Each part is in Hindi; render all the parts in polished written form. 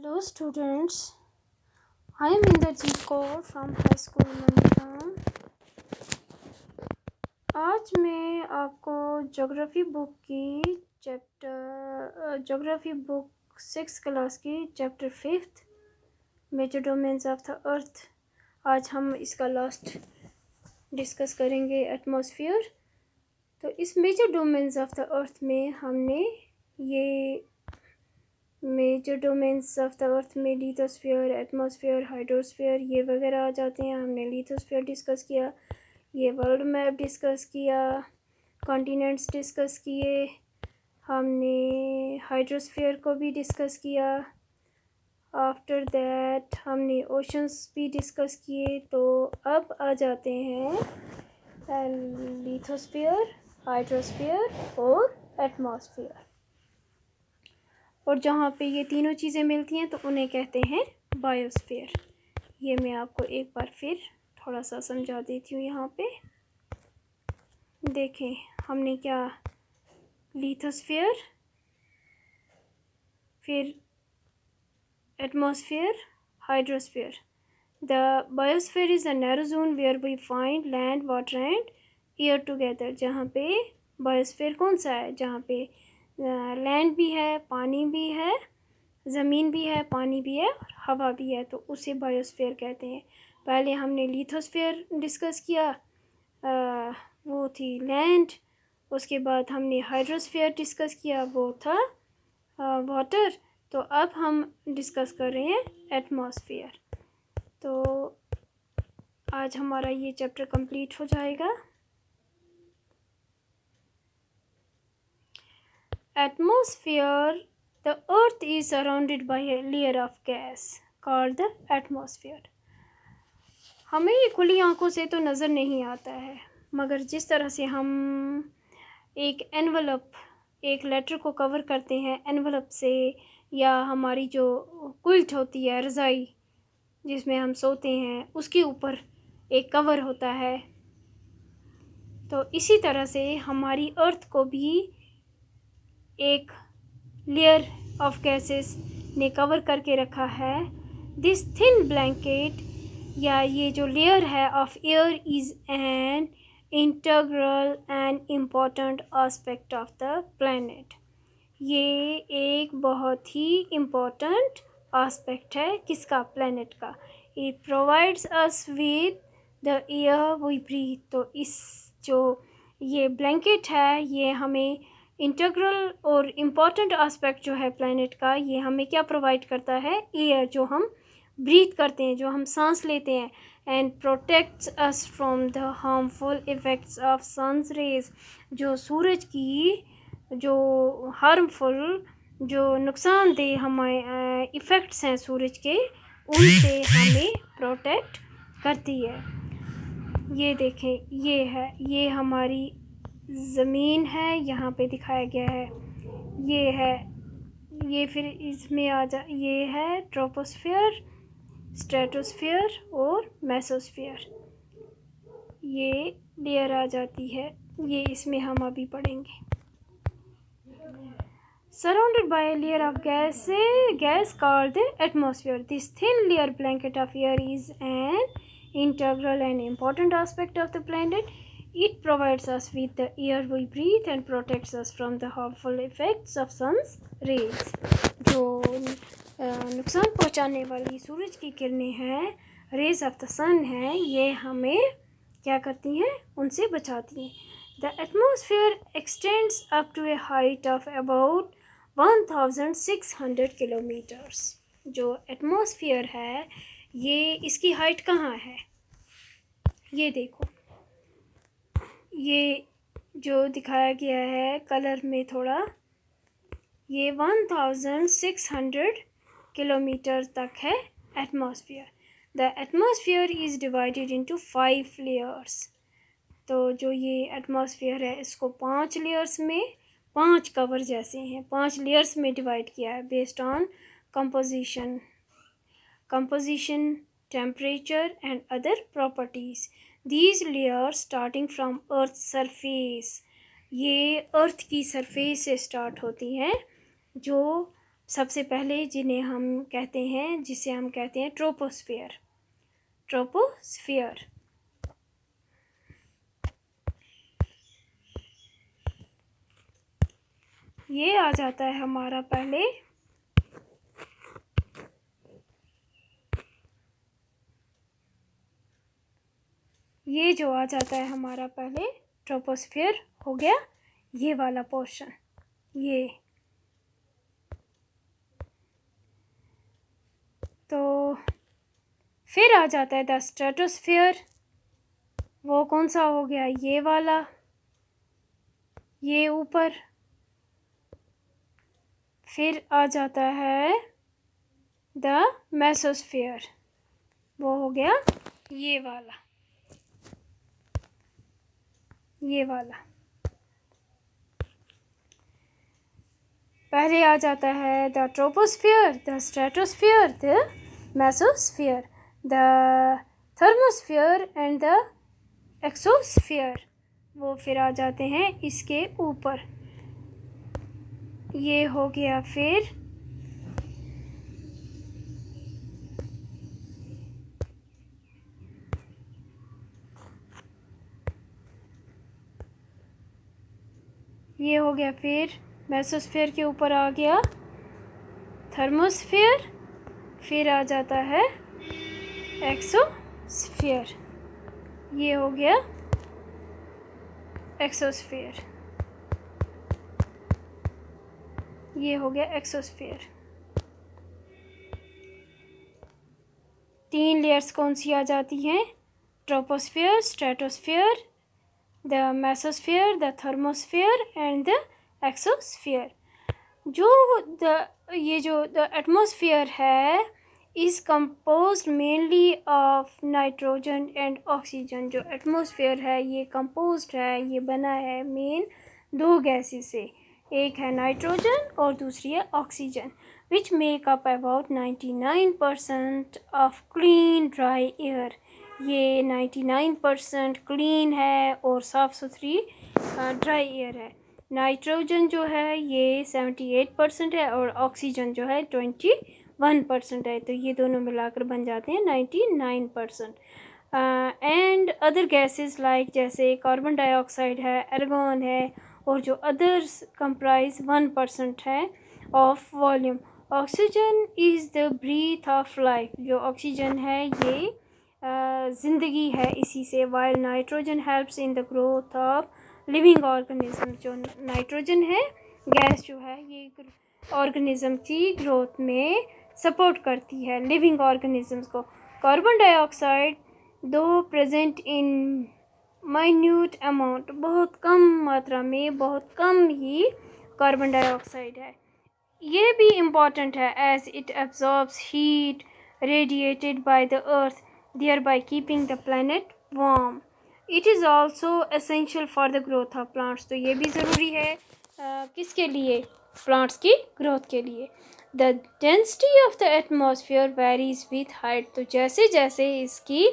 Hello students, I am Inderjeet Kaur from High School Manipur. आज मैं आपको ज्योग्राफी बुक 6 क्लास की chapter 5 major domains of the earth, आज हम इसका लास्ट डिस्कस करेंगे एटमॉस्फेयर। तो इस major domains of the earth में हमने ये major domains of the earth में लिथोस्फीयर, एटमॉस्फेयर, हाइड्रोस्फीयर ये वगैरह आ जाते हैं। हमने लिथोस्फीयर डिस्कस किया, ये वर्ल्ड मैप डिस्कस किया, कॉन्टिनेंट्स डिस्कस किए, हमने हाइड्रोस्फीयर को भी डिस्कस किया। आफ्टर दैट हमने ओशंस भी डिस्कस किए। तो अब आ जाते हैं लिथोस्फीयर, हाइड्रोस्फीयर और एटमॉस्फेयर, और जहाँ पे ये तीनों चीज़ें मिलती हैं तो उन्हें कहते हैं बायोस्फीयर। ये मैं आपको एक बार फिर थोड़ा सा समझा देती हूँ। यहाँ पे देखें, हमने क्या लिथोस्फीयर, फिर atmosphere, hydrosphere. The biosphere is a narrow zone where we find land, water and air together. जहाँ पे बायोस्फीयर कौन सा है? जहाँ पे लैंड भी है, पानी भी है, ज़मीन भी है, पानी भी है और हवा भी है, तो उसे बायोस्फीयर कहते हैं। पहले हमने लिथोस्फीयर डिस्कस किया, वो थी लैंड। उसके बाद हमने हाइड्रोस्फीयर डिस्कस किया, वो था वाटर। तो अब हम डिस्कस कर रहे हैं एटमॉस्फेयर। तो आज हमारा ये चैप्टर कंप्लीट हो जाएगा। Atmosphere. The earth is surrounded by a layer of gas called the atmosphere. हमें ये खुली आंखों से तो नज़र नहीं आता है, मगर जिस तरह से हम एक एनवलप, एक लेटर को कवर करते हैं एनवलप से, या हमारी जो क्विल्ट होती है, रज़ाई जिसमें हम सोते हैं, उसके ऊपर एक कवर होता है, तो इसी तरह से हमारी अर्थ को भी एक लेयर ऑफ गैसेस ने कवर करके रखा है। दिस थिन ब्लैंकेट, या ये जो लेयर है of air, is an integral and important aspect of the planet. ये एक बहुत ही इम्पॉर्टेंट आस्पेक्ट है किसका? प्लैनेट का। It provides us with the air we breathe. तो इस जो ये ब्लैंकेट है, ये हमें इंटीग्रल और इम्पॉर्टेंट आस्पेक्ट जो है प्लैनेट का, ये हमें क्या प्रोवाइड करता है? एयर, जो हम ब्रीथ करते हैं, जो हम सांस लेते हैं। And protects us from the harmful effects of sun's rays. जो सूरज की जो हार्मफुल, जो नुकसानदेह हमारे इफ़ेक्ट्स हैं सूरज के, उनसे हमें प्रोटेक्ट करती है। ये देखें, ये है, ये हमारी ज़मीन है, यहाँ पे दिखाया गया है। ये है, ये फिर इसमें आ जा, ये है ट्रोपोस्फियर, स्ट्रेटोस्फियर और मेसोस्फियर। ये लेयर आ जाती है, ये इसमें हम अभी पढ़ेंगे। Surrounded by a layer of gas called the atmosphere. This thin layer blanket of air is an integral and important aspect of the planet. It provides us with the air we breathe and protects us from the harmful effects of sun's rays. जो नुकसान पहुंचाने वाली सूरज की किरणें हैं, रेज ऑफ द सन हैं, ये हमें क्या करती हैं? उनसे बचाती हैं। The atmosphere extends up to a height of about 1600 kilometres. जो एटमॉस्फेयर है, ये इसकी हाइट कहाँ है? ये देखो, ये जो दिखाया गया है कलर में थोड़ा, ये 1600 किलोमीटर तक है atmosphere. The atmosphere is divided into 5 layers. तो जो ये एटमॉस्फेयर है, इसको 5 लेयर्स में, 5 कवर जैसे हैं, 5 लेयर्स में डिवाइड किया है based on composition, temperature and other properties. These layers starting from Earth's surface, ये अर्थ की सरफेस से स्टार्ट होती हैं, जो सबसे पहले जिसे हम कहते हैं ट्रोपोस्फियर। ट्रोपोस्फियर ये आ जाता है हमारा पहले ये जो आ जाता है हमारा पहले ट्रोपोस्फियर हो गया ये वाला पोर्शन। ये तो फिर आ जाता है द स्ट्रेटोस्फियर। वो कौन सा हो गया? ये वाला, ये ऊपर। फिर आ जाता है द मेसोस्फियर। वो हो गया ये वाला, ये वाला। पहले आ जाता है the troposphere, the stratosphere, the mesosphere, the thermosphere and the exosphere. वो फिर आ जाते हैं इसके ऊपर। ये हो गया फिर ये हो गया फिर मेसोस्फियर के ऊपर आ गया थर्मोस्फियर। फिर आ जाता है एक्सोस्फियर। ये हो गया एक्सोस्फियर। ये हो गया एक्सोस्फियर। 3 लेयर्स कौन सी आ जाती हैं? Troposphere, stratosphere, the mesosphere, the thermosphere and the exosphere. ये जो द एटमॉस्फेयर है is composed mainly of nitrogen and oxygen. जो एटमॉस्फेयर है ये कंपोज्ड है, ये बना है मेन 2 गैसेस से। एक है नाइट्रोजन और दूसरी है oxygen, which make up about 99% of clean dry air. ये 99% क्लीन है और साफ़ सुथरी ड्राई एयर है। नाइट्रोजन जो है ये 78% है और ऑक्सीजन जो है 21% है। तो ये दोनों मिलाकर बन जाते हैं 99%। एंड अदर गैसेस लाइक जैसे कार्बन डाइऑक्साइड है, आर्गन है और जो अदर्स कंप्राइज 1% है of volume. Oxygen is the breath of life. जो ऑक्सीजन है ये ज़िंदगी है इसी से। While nitrogen helps in the growth of living organism. जो नाइट्रोजन है गैस जो है ये ऑर्गेनिज्म की ग्रोथ में सपोर्ट करती है, लिविंग ऑर्गेनिजम्स को। कार्बन डाइऑक्साइड दो प्रेजेंट इन माइन्यूट अमाउंट, बहुत कम मात्रा में, बहुत कम ही कार्बन डाइऑक्साइड है। ये भी इम्पॉर्टेंट है as it absorbs heat radiated by the earth, thereby keeping the planet warm. It is also essential for the growth of plants. तो ये भी ज़रूरी है किसके लिए? प्लांट्स की ग्रोथ के लिए। The density of the atmosphere varies with height. तो जैसे जैसे इसकी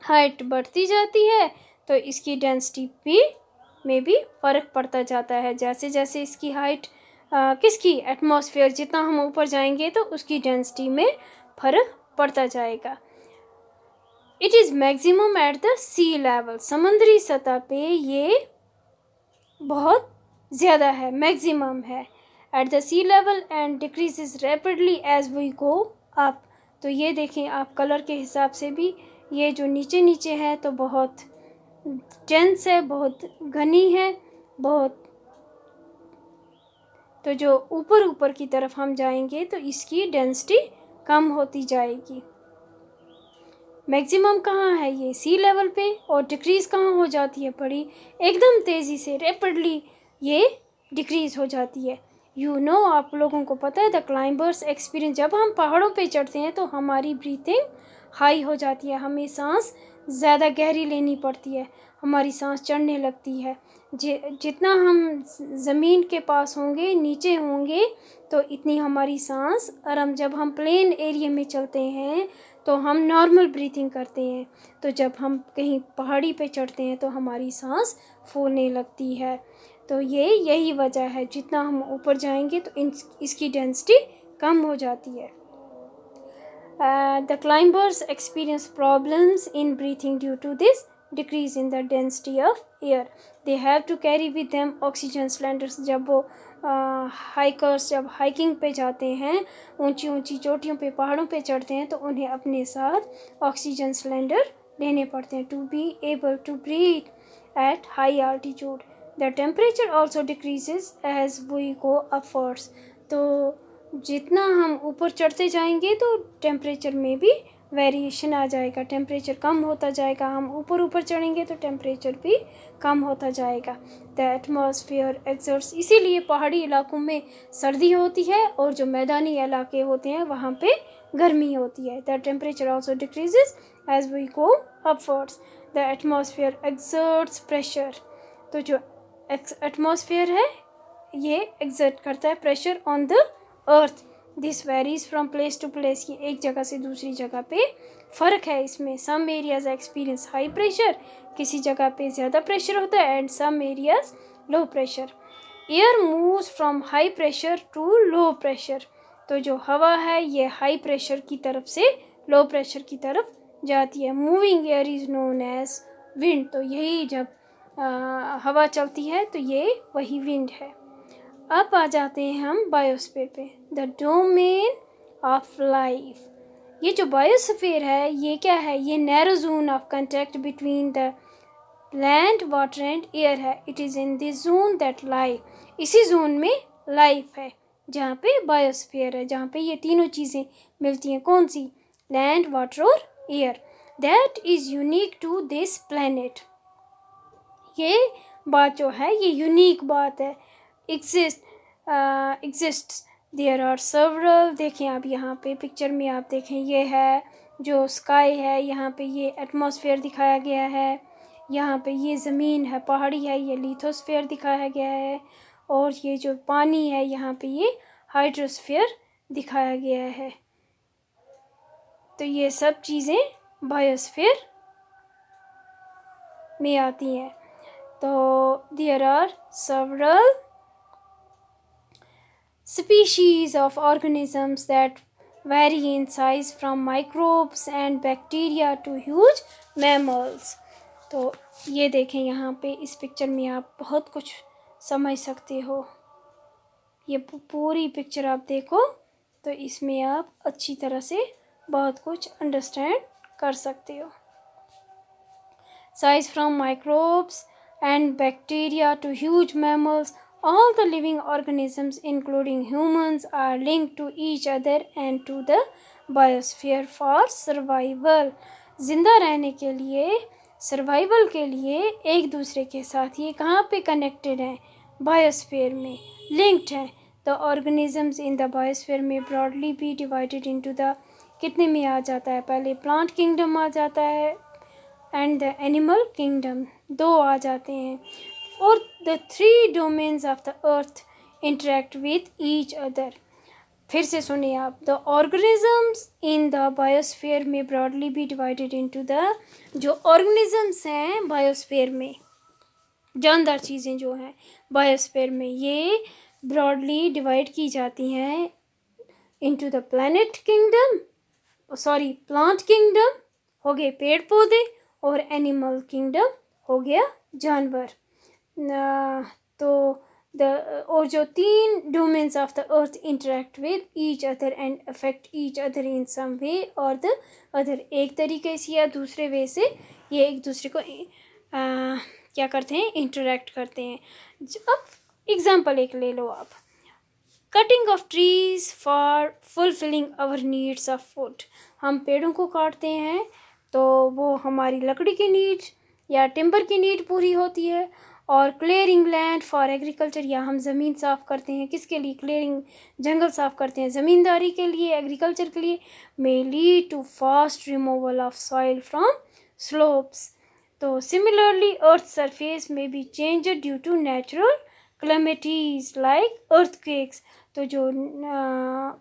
हाइट बढ़ती जाती है तो इसकी डेंसिटी भी में भी फ़र्क पड़ता जाता है। जैसे जैसे इसकी हाइट किसकी? एटमॉस्फेयर, जितना हम ऊपर जाएंगे तो उसकी डेंसिटी में फ़र्क पड़ता जाएगा। It is maximum at the sea level. समुद्री सतह पे ये बहुत ज़्यादा है, मैक्सिमम है at the sea level and decreases rapidly as we go up. तो ये देखें आप कलर के हिसाब से भी ये जो नीचे नीचे है तो बहुत डेंस है, बहुत घनी है, बहुत। तो जो ऊपर ऊपर की तरफ हम जाएंगे तो इसकी डेंसिटी कम होती जाएगी। मैक्सिमम कहाँ है? ये सी लेवल पे। और डिक्रीज़ कहाँ हो जाती है? बड़ी एकदम तेज़ी से, रैपिडली ये डिक्रीज़ हो जाती है। आप लोगों को पता है द क्लाइंबर्स एक्सपीरियंस, जब हम पहाड़ों पे चढ़ते हैं तो हमारी ब्रीथिंग हाई हो जाती है, हमें सांस ज़्यादा गहरी लेनी पड़ती है, हमारी सांस चढ़ने लगती है। जितना हम ज़मीन के पास होंगे, नीचे होंगे तो इतनी हमारी सांस आराम। जब हम प्लेन एरिया में चलते हैं तो हम नॉर्मल ब्रीथिंग करते हैं, तो जब हम कहीं पहाड़ी पे चढ़ते हैं तो हमारी सांस फूलने लगती है। तो यही वजह है, जितना हम ऊपर जाएंगे तो इसकी डेंसिटी कम हो जाती है। The climbers experience problems in breathing due to this decrease in the density of air. They have to carry with them oxygen cylinders. जब वो हाइकर्स जब हाइकिंग पे जाते हैं, ऊंची ऊंची चोटियों पे पहाड़ों पे चढ़ते हैं, तो उन्हें अपने साथ ऑक्सीजन सिलेंडर लेने पड़ते हैं to be able to breathe at high altitude. The temperature also decreases as we go upwards. तो जितना हम ऊपर चढ़ते जाएंगे तो टेम्परेचर में भी वेरिएशन आ जाएगा, टेम्परेचर कम होता जाएगा। हम ऊपर चढ़ेंगे तो टेम्परेचर भी कम होता जाएगा। द एटमॉस्फेयर एक्सर्ट्स, इसीलिए पहाड़ी इलाकों में सर्दी होती है और जो मैदानी इलाके होते हैं वहाँ पे गर्मी होती है। The temperature also decreases as we go upwards. The atmosphere exerts pressure, तो जो एटमॉस्फेयर है ये एक्सर्ट करता है pressure on the earth. This varies from place to place, ये एक जगह से दूसरी जगह पे फ़र्क है इसमें। Some areas experience high pressure, किसी जगह पे ज़्यादा प्रेशर होता है, and some areas low pressure. Air moves from high pressure to low pressure, तो जो हवा है ये हाई प्रेशर की तरफ से लो प्रेशर की तरफ जाती है। Moving air is known as wind, तो यही जब हवा चलती है तो ये वही विंड है। अब आ जाते हैं हम बायोस्फीयर पे। द डोमेन ऑफ लाइफ, ये जो बायोस्फीयर है ये क्या है? ये narrow zone of contact between the land, water and air है। It is in this zone that life, इसी जोन में लाइफ है जहाँ पे बायोस्फीयर है, जहाँ पे ये तीनों चीज़ें मिलती हैं। कौन सी? लैंड, वाटर और air. That is unique to this planet, ये बात जो है ये यूनिक बात है। एग्जिस्ट्स देयर आर सेवरल, देखें आप यहाँ पे पिक्चर में आप देखें, ये है जो स्काई है, यहाँ पे ये एटमॉस्फेयर दिखाया गया है, यहाँ पे ये ज़मीन है पहाड़ी है, ये लिथोस्फेयर दिखाया गया है, और ये जो पानी है यहाँ पे ये हाइड्रोस्फेयर दिखाया गया है। तो ये सब चीज़ें बायोस्फीयर में आती हैं। तो there are several species of organisms that vary in size from microbes and bacteria to huge mammals. तो ये देखें यहाँ पे इस पिक्चर में आप बहुत कुछ समझ सकते हो। ये पूरी पिक्चर आप देखो तो इसमें आप अच्छी तरह से बहुत कुछ अंडरस्टैंड कर सकते हो। Size from microbes and bacteria to huge mammals, all the living organisms including humans are linked to each other and to the biosphere for survival. जिंदा रहने के लिए, सर्वाइवल के लिए एक दूसरे के साथ ये कहाँ पे कनेक्टेड हैं? बायोस्फीयर में लिंक्ड हैं। The organisms in the biosphere में broadly be divided into the, कितने में आ जाता है? पहले प्लांट किंगडम आ जाता है एंड द एनिमल किंगडम, दो आ जाते हैं। और the three domains of the earth interact with each other. फिर से सुनिए आप, the organisms in the biosphere में broadly be divided into the, जो ऑर्गेनिजम्स हैं बायोस्फीयर में, जानदार चीज़ें जो हैं बायोस्फीयर में, ये ब्रॉडली डिवाइड की जाती हैं into the planet kingdom, sorry plant kingdom हो गए पेड़ पौधे, और एनिमल किंगडम हो गया जानवर। तो और जो तीन domains of the earth interact with each other and affect each other in some way और द अदर, एक तरीके से या दूसरे वे से ये एक दूसरे को क्या करते हैं? इंटरेक्ट करते हैं। अब एग्जांपल एक ले लो आप, cutting of trees for fulfilling our needs of food. हम पेड़ों को काटते हैं तो वो हमारी लकड़ी की नीड या टिम्बर की नीड पूरी होती है। और क्लियरिंग लैंड फॉर एग्रीकल्चर, या हम ज़मीन साफ़ करते हैं किसके लिए? क्लियरिंग, जंगल साफ़ करते हैं ज़मींदारी के लिए, एग्रीकल्चर के लिए। May lead to fast removal of soil from slopes. तो similarly earth surface may be change due to natural calamities like earthquakes. तो जो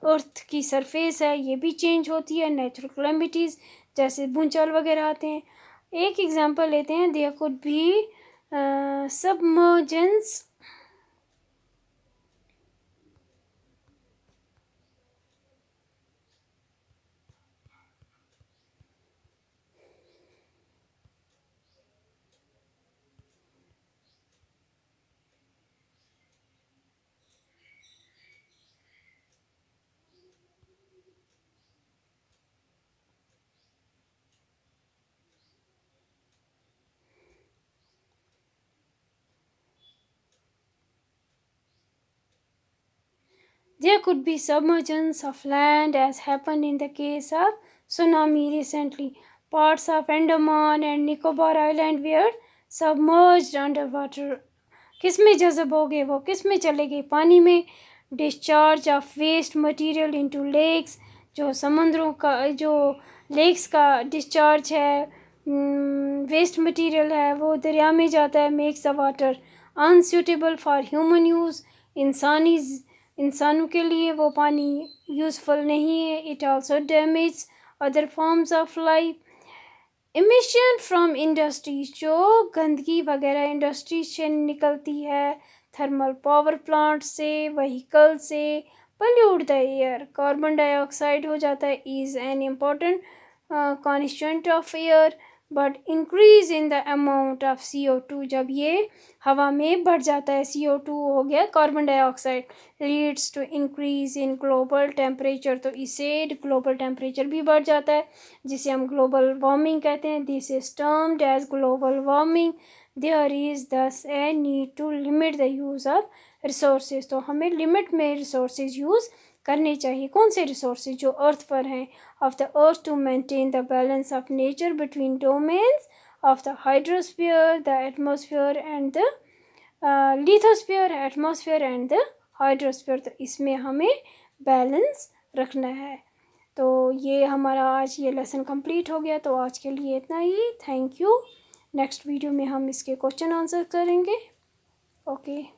अर्थ की सरफेस है ये भी चेंज होती है, नेचुरल क्लेमिटीज़ जैसे भूचाल वगैरह आते हैं। एक एग्जांपल लेते हैं, there could be submergence There could be submergence of land as happened in the case of tsunami recently. Parts of Andaman and Nicobar Island were submerged underwater. किस में जज़ब हो गए वो, किस में चले गए, पानी में. Discharge of waste material into lakes, जो समुद्रों का, जो लेक्स का डिस्चार्ज है, वेस्ट मटेरियल है, वो दरिया में जाता है. Makes the water unsuitable for human use, इंसानों के लिए वो पानी यूज़फुल नहीं है. It also damage other forms of life. Emission from industries, जो गंदगी वगैरह इंडस्ट्री से निकलती है, थर्मल पावर प्लांट से, व्हीकल से, pollute the air. Carbon dioxide हो जाता है is an important constituent of air, but increase in the amount of CO2, जब ये हवा में बढ़ जाता है, CO2 हो गया carbon dioxide, leads to increase in global temperature. तो इससे ग्लोबल टेम्परेचर भी बढ़ जाता है, जिसे हम ग्लोबल वार्मिंग कहते हैं. This is termed as global warming. There is thus a need to limit the use of resources. तो हमें लिमिट में रिसोर्सेज यूज़ करने चाहिए. कौन से रिसोर्सेज, जो अर्थ पर हैं, of the earth, to maintain the balance of nature between domains of the hydrosphere, the atmosphere and the lithosphere, atmosphere and the hydrosphere. तो इसमें हमें बैलेंस रखना है. तो ये हमारा आज ये लेसन कंप्लीट हो गया. तो आज के लिए इतना ही. Thank you. नेक्स्ट वीडियो में हम इसके क्वेश्चन आंसर करेंगे. ओके.